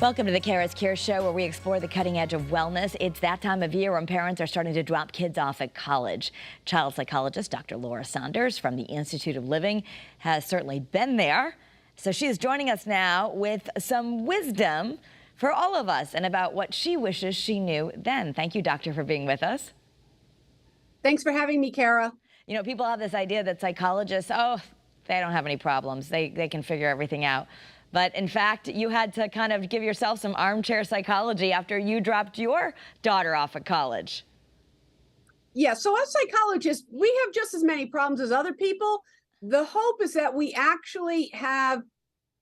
Welcome to the CURES Show, where we explore the cutting edge of wellness. It's that time of year when parents are starting to drop kids off at college. Child psychologist Dr. Saunders from the Institute of Living has certainly been there. So she is joining us now with some wisdom for all of us and about what she wishes she knew then. Thank you, doctor, for being with us. Thanks for having me, Kara. You know, people have this idea that psychologists, they don't have any problems. They can figure everything out. But in fact, you had to kind of give yourself some armchair psychology after you dropped your daughter off at college. Yeah, so as psychologists, we have just as many problems as other people. The hope is that we actually have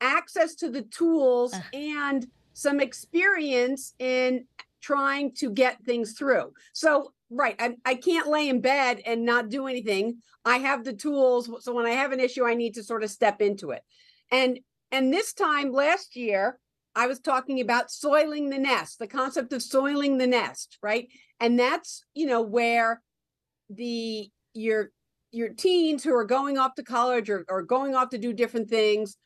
access to the tools and some experience in trying to get things through. So, right, I can't lay in bed and not do anything. I have the tools. So when I have an issue, I need to sort of step into it. And this time last year, I was talking about soiling the nest, the concept of soiling the nest, right? And that's, you know, where your teens who are going off to college or going off to do different things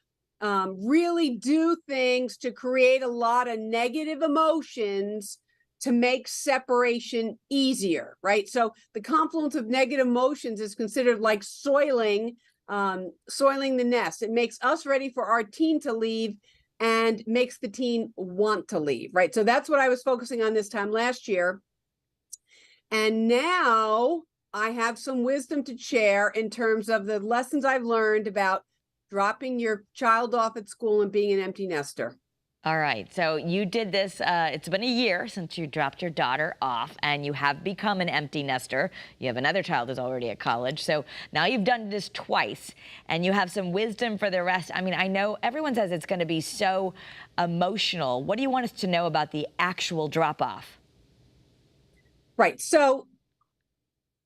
really do things to create a lot of negative emotions to make separation easier, right? So the confluence of negative emotions is considered like soiling the nest. It makes us ready for our teen to leave and makes the teen want to leave, right? So that's what I was focusing on this time last year. And now I have some wisdom to share in terms of the lessons I've learned about dropping your child off at school and being an empty nester. All right, so you did this, it's been a year since you dropped your daughter off, and you have become an empty nester. You have another child who's already at college, so now you've done this twice, and you have some wisdom for the rest. I mean, I know everyone says it's going to be so emotional. What do you want us to know about the actual drop-off? Right, so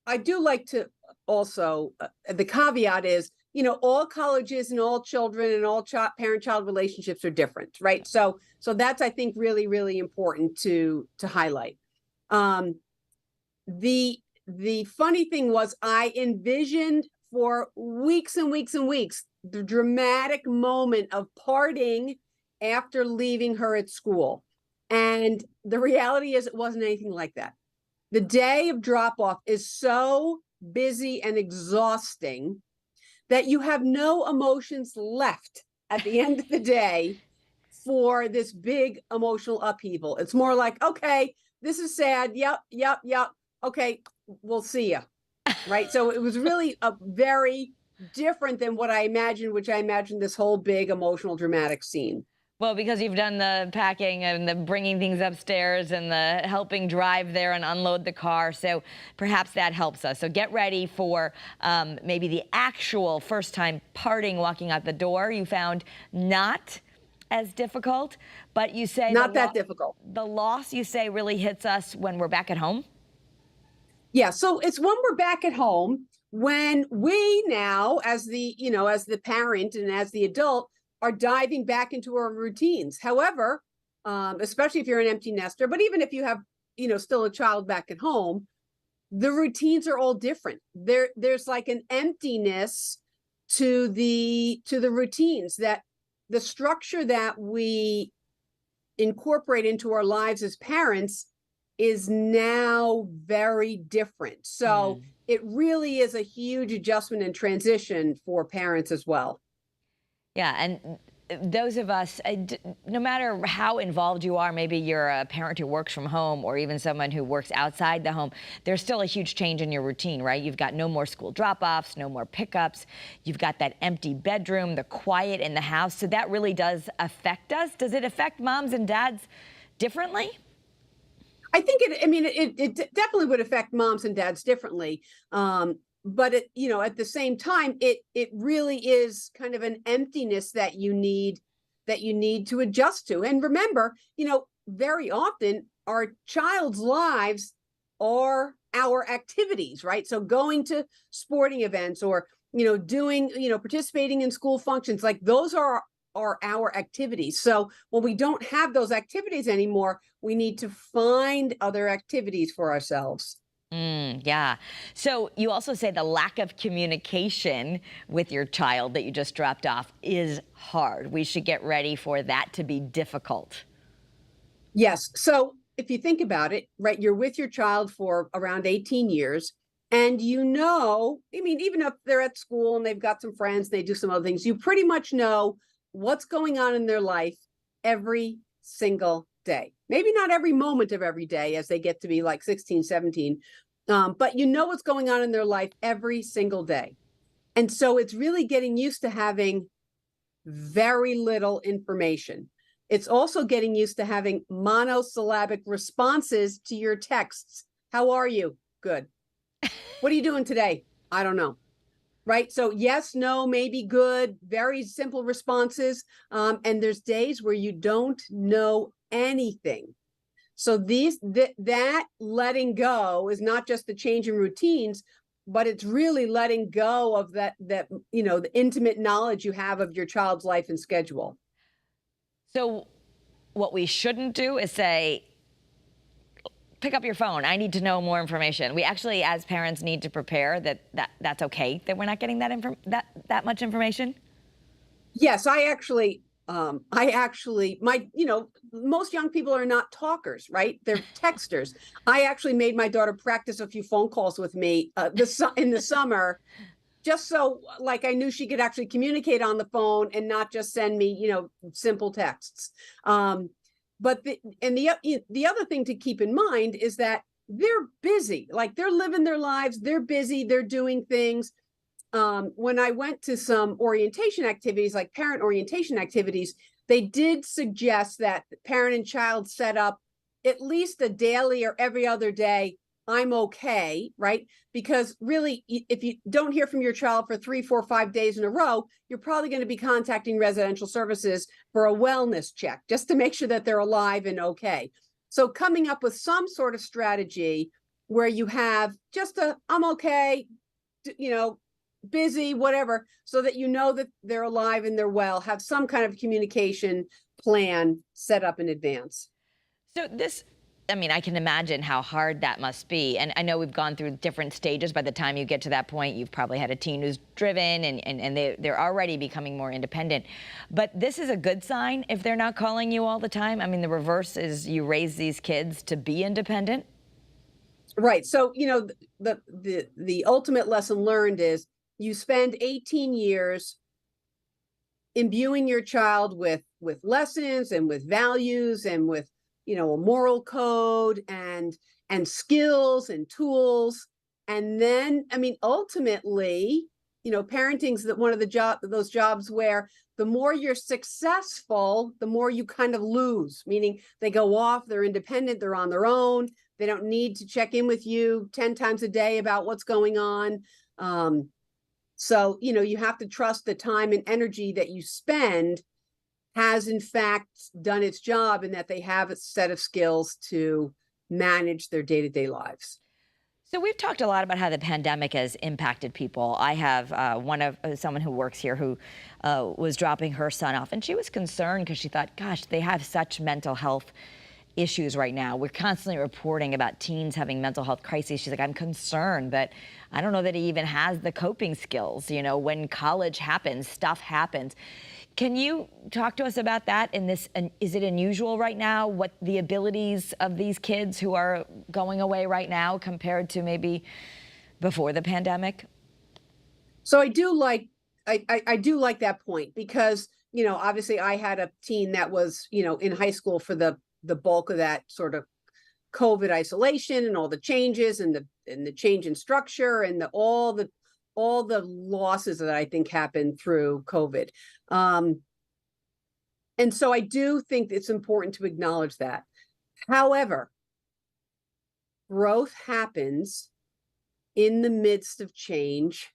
I do like to also, the caveat is, you know, all colleges and all children and all parent-child relationships are different, right? So that's, I think, really, really important to highlight. The funny thing was I envisioned for weeks and weeks and weeks the dramatic moment of parting after leaving her at school. And the reality is it wasn't anything like that. The day of drop-off is so busy and exhausting that you have no emotions left at the end of the day for this big emotional upheaval. It's more like, okay, this is sad. Yep. Okay, we'll see you. Right. So it was really a very different than what I imagined, which I imagined this whole big emotional dramatic scene. Well, because you've done the packing and the bringing things upstairs and the helping drive there and unload the car, so perhaps that helps us. So get ready for maybe the actual first time parting, walking out the door. You found not as difficult, but you say not that difficult. The loss, you say, really hits us when we're back at home? Yeah, so it's when we're back at home, when we now, as the parent and as the adult, are diving back into our routines. However, especially if you're an empty nester, but even if you have, still a child back at home, the routines are all different. There's like an emptiness to the routines, that the structure that we incorporate into our lives as parents is now very different. So it really is a huge adjustment and transition for parents as well. Yeah, and those of us, no matter how involved you are, maybe you're a parent who works from home or even someone who works outside the home, there's still a huge change in your routine, right? You've got no more school drop-offs, no more pickups. You've got that empty bedroom, the quiet in the house. So that really does affect us. Does it affect moms and dads differently? I think it definitely would affect moms and dads differently. But at the same time, it really is kind of an emptiness that you need to adjust to. And remember, very often our child's lives are our activities, right? So going to sporting events or, participating in school functions, like those are our activities. So when we don't have those activities anymore, we need to find other activities for ourselves. Yeah. So you also say the lack of communication with your child that you just dropped off is hard. We should get ready for that to be difficult. Yes. So if you think about it, right, you're with your child for around 18 years. And I mean, even if they're at school and they've got some friends, they do some other things, you pretty much know what's going on in their life every single day. Maybe not every moment of every day as they get to be like 16, 17, but you know what's going on in their life every single day. And so it's really getting used to having very little information. It's also getting used to having monosyllabic responses to your texts. How are you? Good. What are you doing today? I don't know. Right. So yes, no, maybe, good, very simple responses. And there's days where you don't know anything. So that letting go is not just the change in routines, but it's really letting go of the intimate knowledge you have of your child's life and schedule. So what we shouldn't do is say, pick up your phone. I need to know more information. We actually, as parents, need to prepare that's okay that we're not getting that much information. Yes, most young people are not talkers, right? They're texters. I actually made my daughter practice a few phone calls with me in the summer, just so like I knew she could actually communicate on the phone and not just send me, simple texts. But the other thing to keep in mind is that they're busy, like they're living their lives, they're busy, they're doing things. When I went to some orientation activities, like parent orientation activities, they did suggest that parent and child set up at least a daily or every other day, I'm okay, right? Because really, if you don't hear from your child for 3, 4, 5 days in a row, you're probably going to be contacting residential services for a wellness check, just to make sure that they're alive and okay. So coming up with some sort of strategy where you have just I'm okay, busy, whatever, so that you know that they're alive and they're well, have some kind of communication plan set up in advance. So I mean, I can imagine how hard that must be. And I know we've gone through different stages. By the time you get to that point, you've probably had a teen who's driven and they're already becoming more independent. But this is a good sign if they're not calling you all the time. I mean, the reverse is you raise these kids to be independent. Right. So, the ultimate lesson learned is you spend 18 years imbuing your child with lessons and with values and with a moral code and skills and tools. And then, I mean, ultimately, parenting's one of those jobs where the more you're successful, the more you kind of lose, meaning they go off, they're independent, they're on their own, they don't need to check in with you 10 times a day about what's going on. So, you have to trust the time and energy that you spend has in fact done its job and that they have a set of skills to manage their day-to-day lives. So we've talked a lot about how the pandemic has impacted people. I have someone who works here who was dropping her son off, and she was concerned because she thought, gosh, they have such mental health issues right now. We're constantly reporting about teens having mental health crises. She's like, I'm concerned, but I don't know that he even has the coping skills. When college happens, stuff happens. Can you talk to us about that? Is it unusual right now, what the abilities of these kids who are going away right now compared to maybe before the pandemic? So I do like that point because, obviously I had a teen that was, in high school for the bulk of that sort of COVID isolation and all the changes and the change in structure and all the losses that I think happened through COVID. And so I do think it's important to acknowledge that. However, growth happens in the midst of change.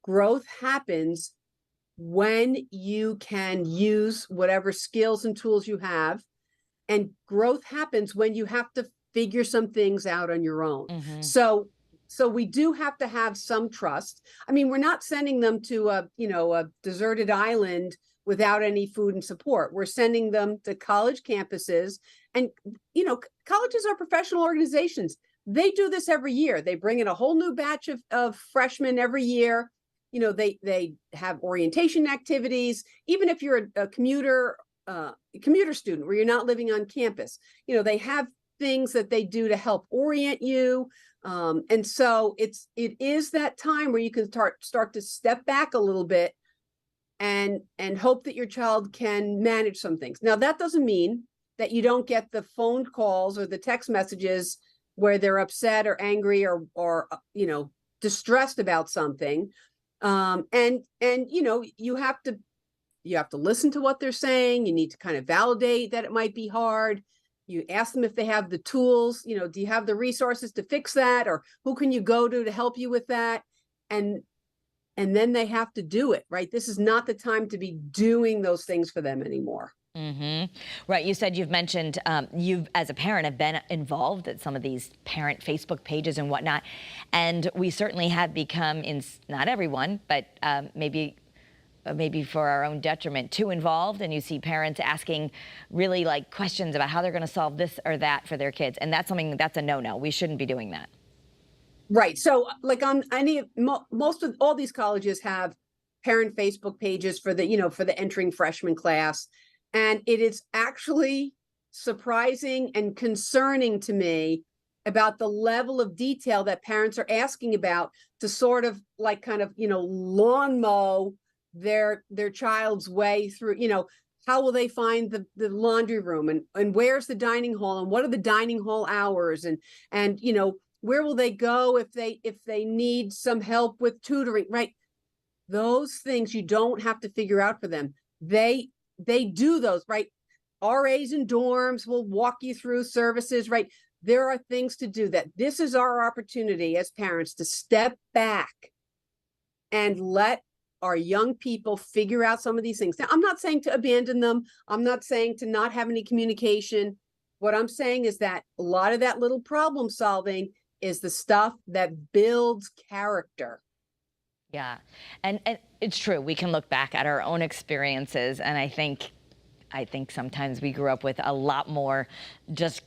Growth happens when you can use whatever skills and tools you have. And growth happens when you have to figure some things out on your own. Mm-hmm. So we do have to have some trust. I mean, we're not sending them to a deserted island without any food and support. We're sending them to college campuses, and colleges are professional organizations. They do this every year. They bring in a whole new batch of freshmen every year. They have orientation activities. Even if you're a commuter commuter student, where you're not living on campus. They have things that they do to help orient you. And so it is that time where you can start to step back a little bit and hope that your child can manage some things. Now, that doesn't mean that you don't get the phone calls or the text messages where they're upset or angry or distressed about something. And you have to listen to what they're saying. You need to kind of validate that it might be hard. You ask them if they have the tools. Do you have the resources to fix that, or who can you go to help you with that? And then they have to do it, right? This is not the time to be doing those things for them anymore. Right. You said you've mentioned you, as a parent, have been involved at some of these parent Facebook pages and whatnot. And we certainly have become, not everyone, but maybe for our own detriment, too involved. And you see parents asking really questions about how they're going to solve this or that for their kids. And that's that's a no-no. We shouldn't be doing that. Right. So on most of all these colleges have parent Facebook pages for the entering freshman class. And it is actually surprising and concerning to me about the level of detail that parents are asking about to sort of lawn mow their child's way through. How will they find the laundry room, and where's the dining hall, and what are the dining hall hours, and where will they go if they need some help with tutoring, right? Those things you don't have to figure out for them. They do those, right? RAs in dorms will walk you through services, right? There are things to do that. This is our opportunity as parents to step back and let our young people figure out some of these things. Now, I'm not saying to abandon them. I'm not saying to not have any communication. What I'm saying is that a lot of that little problem solving is the stuff that builds character. Yeah. And it's true. We can look back at our own experiences. And I think sometimes we grew up with a lot more just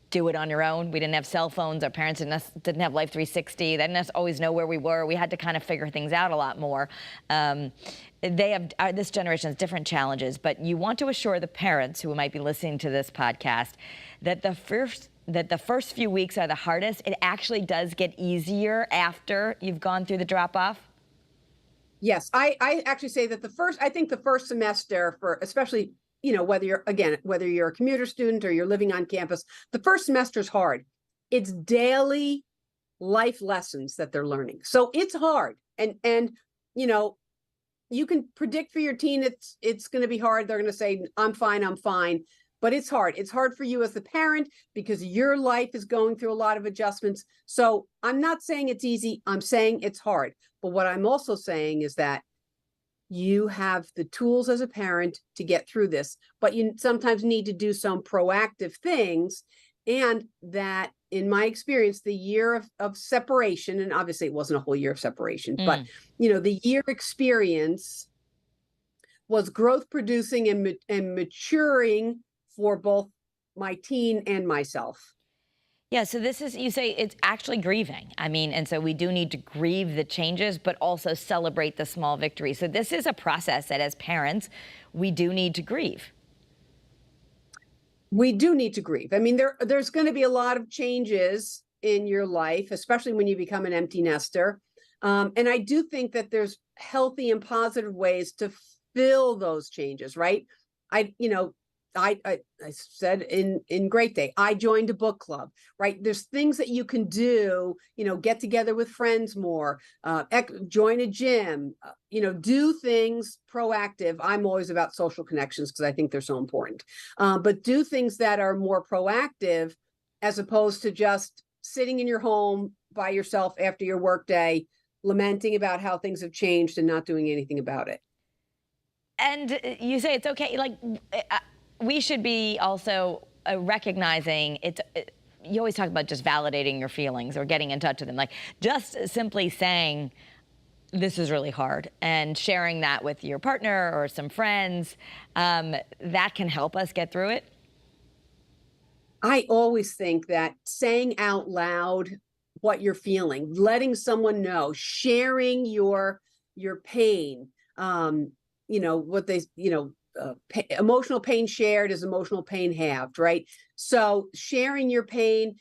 do it on your own. We didn't have cell phones. Our parents didn't have Life 360. They didn't always know where we were. We had to kind of figure things out a lot more. This generation has different challenges, but you want to assure the parents who might be listening to this podcast that the first few weeks are the hardest. It actually does get easier after you've gone through the drop-off. Yes, I actually say that the first semester, for especially, whether you're a commuter student or you're living on campus, the first semester is hard. It's daily life lessons that they're learning. So it's hard. And you can predict for your teen it's going to be hard. They're going to say, I'm fine. But it's hard. It's hard for you as the parent because your life is going through a lot of adjustments. So I'm not saying it's easy. I'm saying it's hard. But what I'm also saying is that you have the tools as a parent to get through this, but you sometimes need to do some proactive things. And that, in my experience, the year of separation, and obviously it wasn't a whole year of separation, but the year experience was growth producing and maturing for both my teen and myself. Yeah, so this is, you say it's actually grieving. I mean, and so we do need to grieve the changes, but also celebrate the small victories. So this is a process that as parents, we do need to grieve. We do need to grieve. I mean, there's going to be a lot of changes in your life, especially when you become an empty nester. And I do think that there's healthy and positive ways to fill those changes, right? I said in Great Day, I joined a book club, right? There's things that you can do, get together with friends more, join a gym, do things proactive. I'm always about social connections because I think they're so important. But do things that are more proactive as opposed to just sitting in your home by yourself after your work day, lamenting about how things have changed and not doing anything about it. And you say it's okay, we should be also recognizing you always talk about just validating your feelings or getting in touch with them. Just simply saying, this is really hard, and sharing that with your partner or some friends, that can help us get through it. I always think that saying out loud what you're feeling, letting someone know, sharing your pain, emotional pain shared is emotional pain halved, right? So sharing your pain,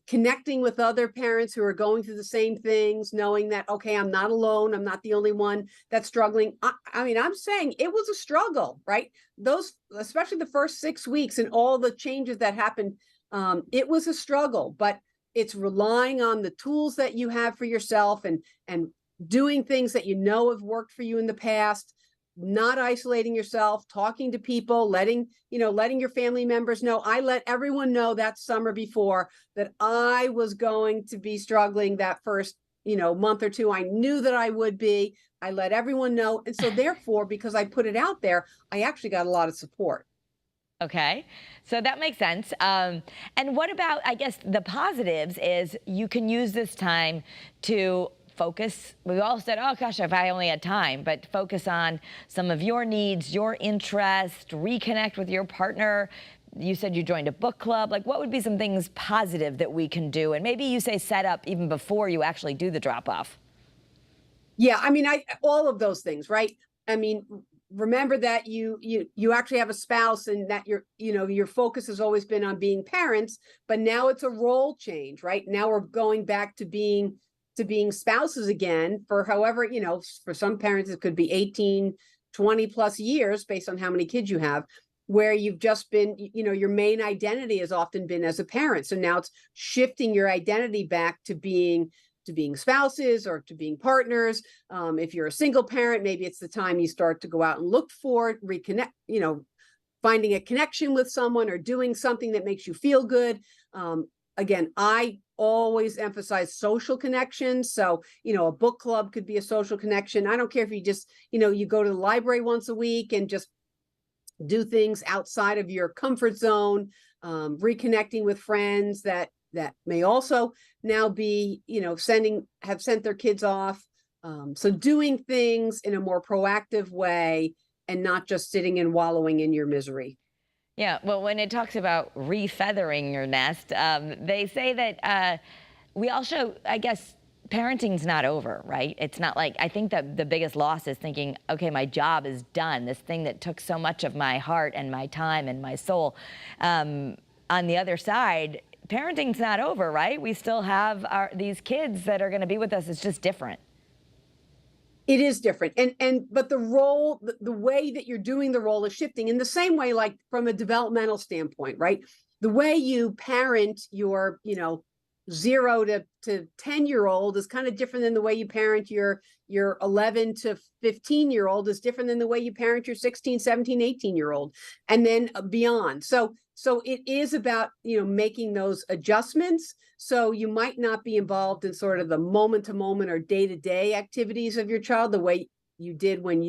connecting with other parents who are going through the same things, knowing that, okay, I'm not alone. I'm not the only one that's struggling. I mean, I'm saying it was a struggle, right? Those, especially the first 6 weeks and all the changes that happened, it was a struggle, but it's relying on the tools that you have for yourself and doing things that you know have worked for you in the past, not isolating yourself, talking to people, letting your family members know. I let everyone know that summer before that I was going to be struggling that first, month or two. I knew that I would be. I let everyone know. And so therefore, because I put it out there, I actually got a lot of support. Okay, so that makes sense. And what about, I guess, the positives is you can use this time to focus. We all said, oh gosh, if I only had time, but focus on some of your needs, your interest, reconnect with your partner. You said you joined a book club. Like, what would be some things positive that we can do? And maybe you say set up even before you actually do the drop off. Yeah, I mean, all of those things, right? I mean, remember that you actually have a spouse and that your focus has always been on being parents, but now it's a role change, right? Now we're going back to being spouses again for however, for some parents it could be 18, 20 plus years based on how many kids you have, where you've just been, your main identity has often been as a parent. So now it's shifting your identity back to being spouses or to being partners. If you're a single parent, maybe it's the time you start to go out and look for it, reconnect, finding a connection with someone or doing something that makes you feel good. Again, I always emphasize social connections. So, a book club could be a social connection. I don't care if you just, you go to the library once a week and just do things outside of your comfort zone, reconnecting with friends that may also now be, have sent their kids off. So doing things in a more proactive way and not just sitting and wallowing in your misery. Yeah, well, when it talks about refeathering your nest, they say that we also, I guess, parenting's not over, right? It's not like, I think that the biggest loss is thinking, okay, my job is done. This thing that took so much of my heart and my time and my soul. On the other side, parenting's not over, right? We still have these kids that are going to be with us. It's just different. It is different. But the role, the way that you're doing the role is shifting in the same way, like from a developmental standpoint, right? The way you parent your, 0 to 10-year-old is kind of different than the way you parent your 11 to 15-year-old is different than the way you parent your 16, 17, 18-year-old, and then beyond. So it is about, making those adjustments. So you might not be involved in sort of the moment to moment or day to day activities of your child the way you did when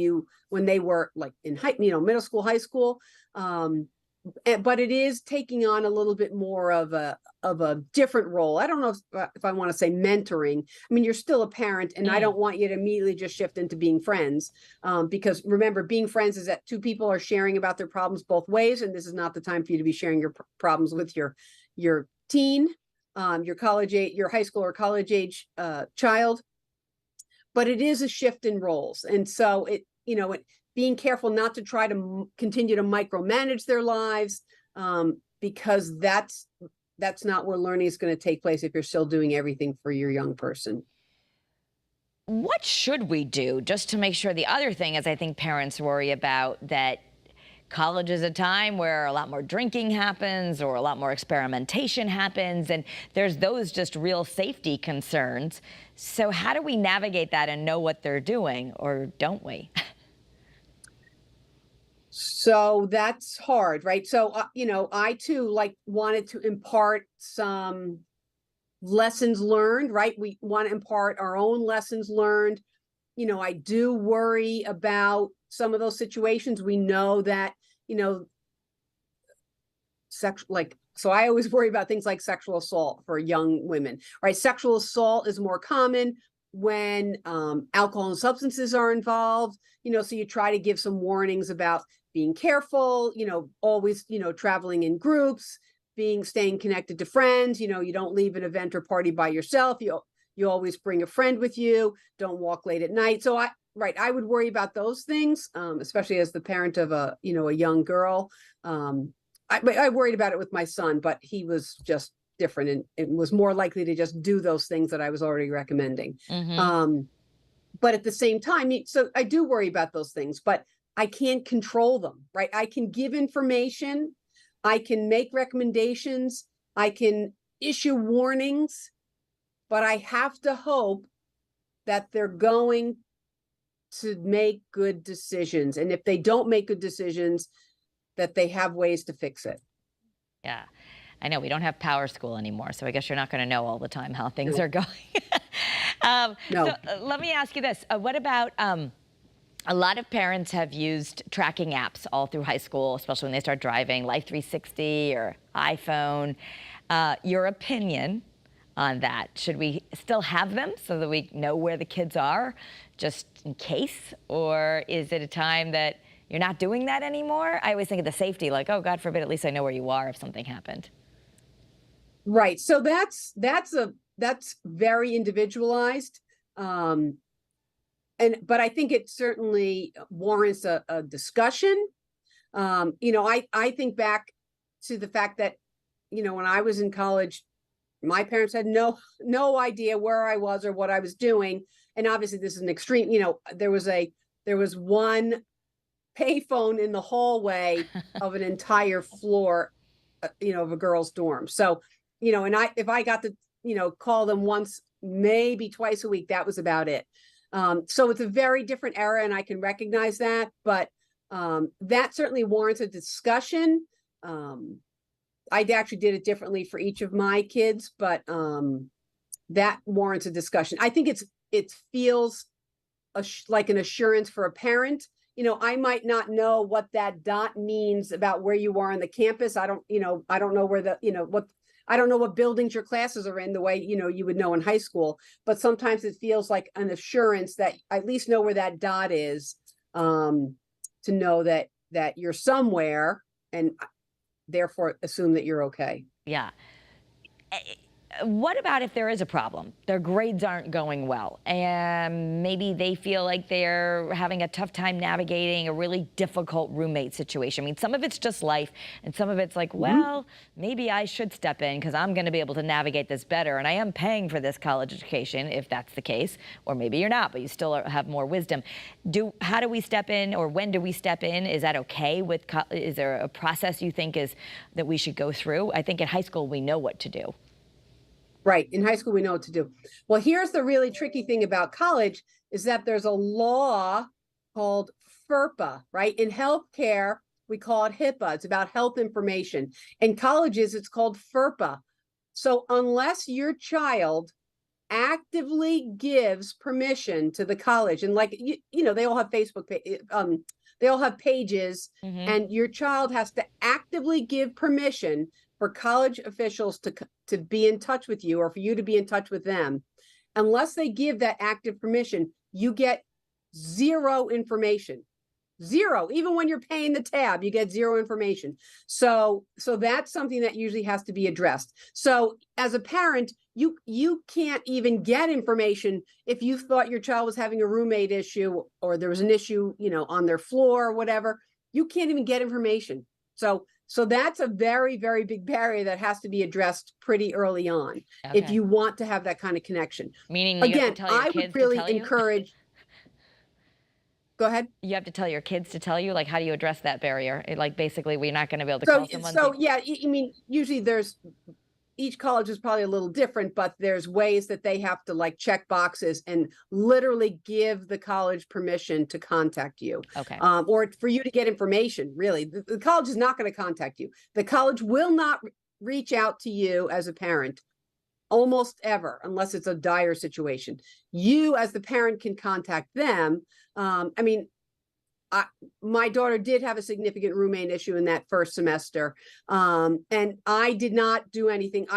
they were like in middle school, high school. But it is taking on a little bit more of a different role. I don't know if I want to say mentoring. I mean, you're still a parent, and I don't want you to immediately just shift into being friends, because remember, being friends is that two people are sharing about their problems both ways, and this is not the time for you to be sharing your problems with your teen, your college age, your high school or college age child. But it is a shift in roles, and so being careful not to try to continue to micromanage their lives, because that's not where learning is going to take place if you're still doing everything for your young person. What should we do just to make sure? The other thing is, I think parents worry about that college is a time where a lot more drinking happens or a lot more experimentation happens, and there's those just real safety concerns. So how do we navigate that and know what they're doing, or don't we? So that's hard, right? So, I too wanted to impart some lessons learned, right? We want to impart our own lessons learned. I do worry about some of those situations. We know that, so I always worry about things like sexual assault for young women, right? Sexual assault is more common when alcohol and substances are involved, so you try to give some warnings about being careful, always, traveling in groups, staying connected to friends, you don't leave an event or party by yourself. You always bring a friend with you. Don't walk late at night. So I would worry about those things, especially as the parent of a young girl. I worried about it with my son, but he was just different and it was more likely to just do those things that I was already recommending. But at the same time, so I do worry about those things, but I can't control them, right? I can give information, I can make recommendations, I can issue warnings, but I have to hope that they're going to make good decisions. And if they don't make good decisions, that they have ways to fix it. Yeah. I know we don't have Power School anymore, so I guess you're not going to know all the time how things are going. No. So let me ask you this. What about a lot of parents have used tracking apps all through high school, especially when they start driving, Life 360 or iPhone. Your opinion on that? Should we still have them so that we know where the kids are just in case? Or is it a time that you're not doing that anymore? I always think of the safety, like, oh, God forbid, at least I know where you are if something happened. Right. So that's very individualized. But I think it certainly warrants a discussion. I think back to the fact that, when I was in college, my parents had no idea where I was or what I was doing. And obviously this is an extreme, there was one payphone in the hallway of an entire floor, of a girls' dorm. So, if I got to, call them once, maybe twice a week, that was about it. So it's a very different era and I can recognize that, but that certainly warrants a discussion. I actually did it differently for each of my kids, but that warrants a discussion. I think it feels like an assurance for a parent. I might not know what that dot means about where you are on the campus. I don't know where I don't know what buildings your classes are in the way, you would know in high school, but sometimes it feels like an assurance that I at least know where that dot is, to know that you're somewhere and therefore assume that you're okay. Yeah. What about if there is a problem? Their grades aren't going well, and maybe they feel like they're having a tough time navigating a really difficult roommate situation. I mean, some of it's just life, and some of it's like, well, maybe I should step in because I'm going to be able to navigate this better, and I am paying for this college education, if that's the case. Or maybe you're not, but you still have more wisdom. How do we step in, or when do we step in? Is that okay? Is there a process you think that we should go through? I think in high school we know what to do. Right. In high school, we know what to do. Well, here's the really tricky thing about college is that there's a law called FERPA, right? In healthcare, we call it HIPAA. It's about health information. In colleges, it's called FERPA. So unless your child actively gives permission to the college, and like, they all have Facebook, they all have pages, and your child has to actively give permission for college officials to be in touch with you or for you to be in touch with them. Unless they give that active permission, you get zero information. Zero. Even when you're paying the tab, you get zero information. So that's something that usually has to be addressed. So as a parent, you can't even get information if you thought your child was having a roommate issue or there was an issue, on their floor or whatever. You can't even get information. So that's a very, very big barrier that has to be addressed pretty early on if you want to have that kind of connection. Meaning, again, I would really encourage. Go ahead. You have to tell your kids to tell you, like, how do you address that barrier? Like, basically, we're not going to be able to call someone. So yeah, I mean, usually each college is probably a little different, but there's ways that they have to like check boxes and literally give the college permission to contact you. Okay. Or for you to get information, really. The college is not going to contact you. The college will not reach out to you as a parent almost ever, unless it's a dire situation. You as the parent can contact them. My daughter did have a significant roommate issue in that first semester. And I did not do anything.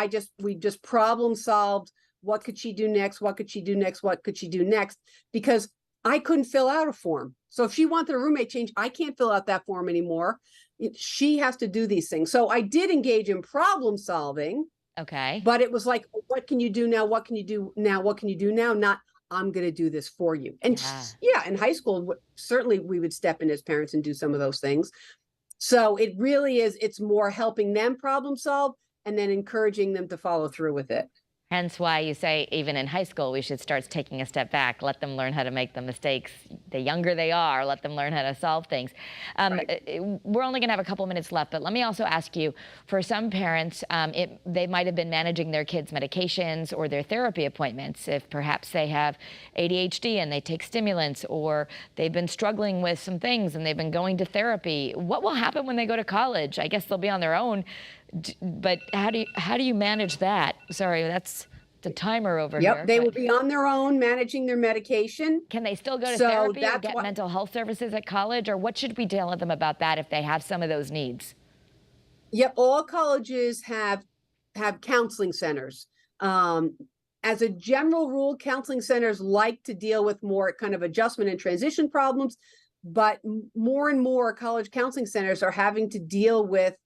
We just problem solved. What could she do next? What could she do next? What could she do next? Because I couldn't fill out a form. So if she wanted a roommate change, I can't fill out that form anymore. She has to do these things. So I did engage in problem solving. Okay. But it was like, what can you do now? What can you do now? What can you do now? Not, I'm going to do this for you. And Yeah. yeah, in high school, certainly we would step in as parents and do some of those things. So it really is, it's more helping them problem solve and then encouraging them to follow through with it. Hence why you say even in high school, we should start taking a step back, let them learn how to make the mistakes. The younger they are, let them learn how to solve things. Right. We're only going to have a couple minutes left, but let me also ask you, for some parents, they might have been managing their kids' medications or their therapy appointments. If perhaps they have ADHD and they take stimulants, or they've been struggling with some things and they've been going to therapy, what will happen when they go to college? I guess they'll be on their own. But how do you manage that? Sorry, that's the timer over here. Yep, they will be on their own managing their medication. Can they still go to So therapy or that's get mental health services at college? Or what should we tell them about that if they have some of those needs? Yep, all colleges have counseling centers. As a general rule, counseling centers like to deal with more kind of adjustment and transition problems, but more and more college counseling centers are having to deal with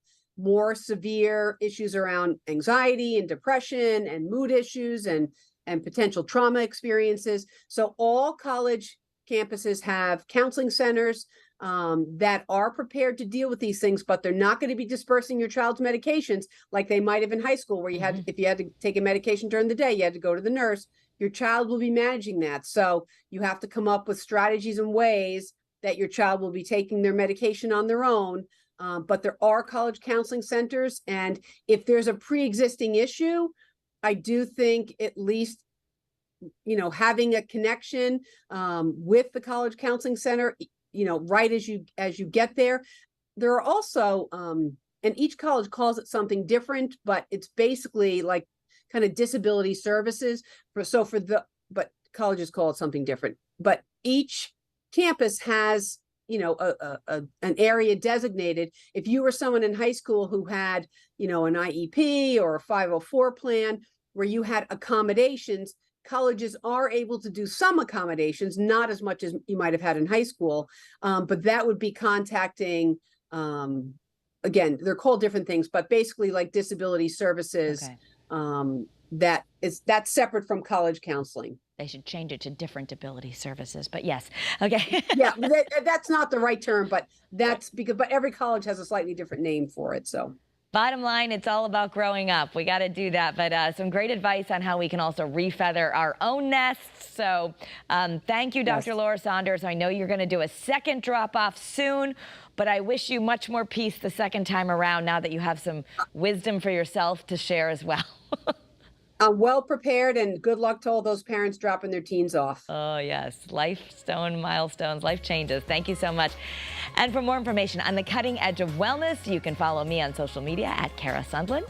more severe issues around anxiety and depression and mood issues and potential trauma experiences. So all college campuses have counseling centers that are prepared to deal with these things, but they're not going to be dispersing your child's medications like they might have in high school, where you had, if you had to take a medication during the day, you had to go to the nurse. Your child will be managing that. So you have to come up with strategies and ways that your child will be taking their medication on their own. But there are college counseling centers. And if there's a pre-existing issue, I do think at least, having a connection with the college counseling center, right as you get there. There are also, and each college calls it something different, but it's basically like kind of disability services. But colleges call it something different. But each campus has an area designated. If you were someone in high school who had, an IEP or a 504 plan where you had accommodations, colleges are able to do some accommodations, not as much as you might have had in high school. But that would be contacting, again, they're called different things, but basically like disability services. Okay. That's separate from college counseling. They should change it to different ability services, but yes. Okay. Yeah, that's not the right term, but that's because, but every college has a slightly different name for it. So bottom line, it's all about growing up. We got to do that, but some great advice on how we can also refeather our own nests. So thank you, Dr. Yes. Laura Saunders. I know you're going to do a second drop-off soon, but I wish you much more peace the second time around now that you have some wisdom for yourself to share as well. I'm well prepared, and good luck to all those parents dropping their teens off. Oh, yes. Milestones, life changes. Thank you so much. And for more information on the cutting edge of wellness, you can follow me on social media at Kara Sundlin.